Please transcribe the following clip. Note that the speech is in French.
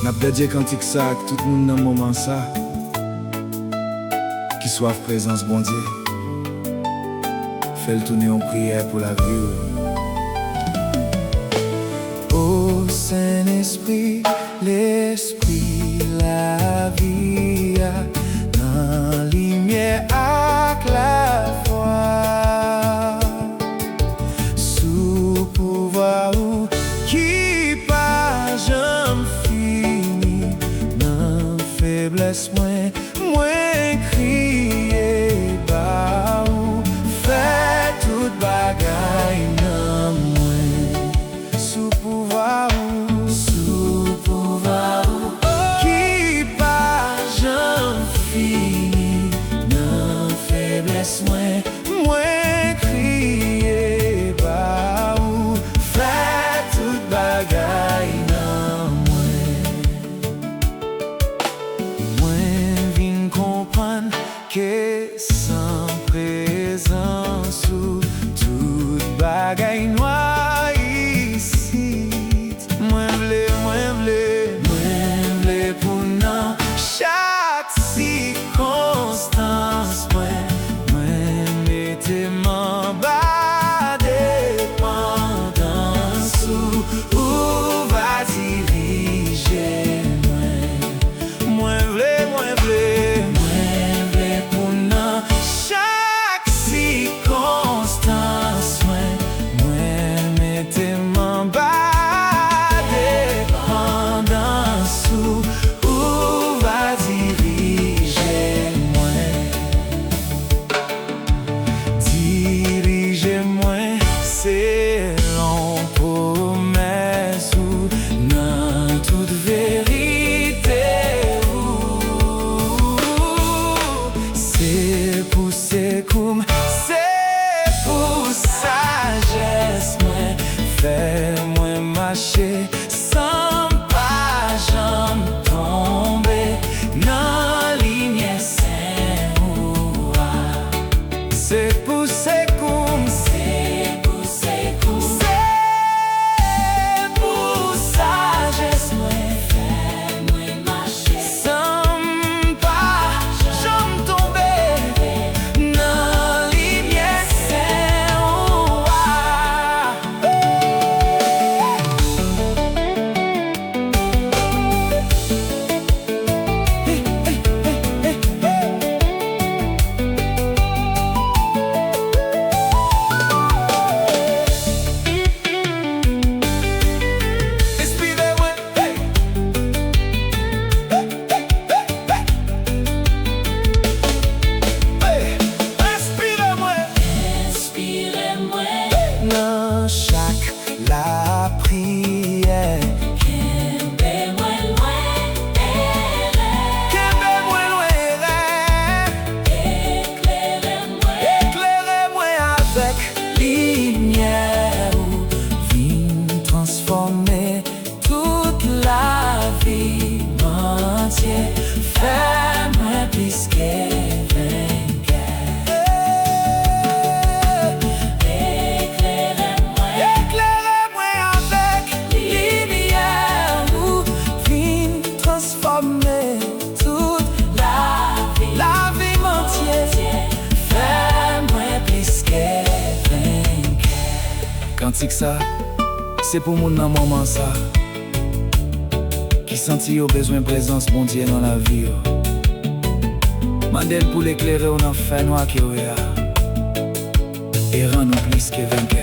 N'a dédié cantique ça à tout le monde dans le moment ça. Qui soit présence bon Dieu. Fait le tourner en prière pour la vie. Ô Saint-Esprit, l'Esprit, la vie, dans lumière avec la foi, sous pouvoir ou qui pas jamais fini, dans faiblesse moins crier bas ou fait toute bagaille dans moi, sous pouvoir qui pas jamais fini, dans faiblesse moins crier bas ou fait toute bagaille dans moi vin comprendre que sans présence ou toute bagaille noire ici. Moi vle pour non chaque circonstance. Moi mettez m'en bas dépendance où va diriger. Moi vle pour non chaque circonstance. Moi mettez m'en bas où va diriger moi. Dirigez-moi selon promesse ou dans toute vérité. C'est pour sagesse moi. Fais-moi marcher sans pas jamais tomber dans ligne sainte. C'est pour sagesse moi. Fais-moi marcher sans pas jamais tomber dans ligne sainte. Dans chaque la prière, éclairez-moi avec lumière ou vin transformer toute la vie entière. Fais-moi plus que Cantique ça, c'est pour moun dans moment ça qui senti au besoin présence bon Dieu dans la vie. Mandel pour l'éclairer on en fait noir qui est et rend nous plus que vainqueur.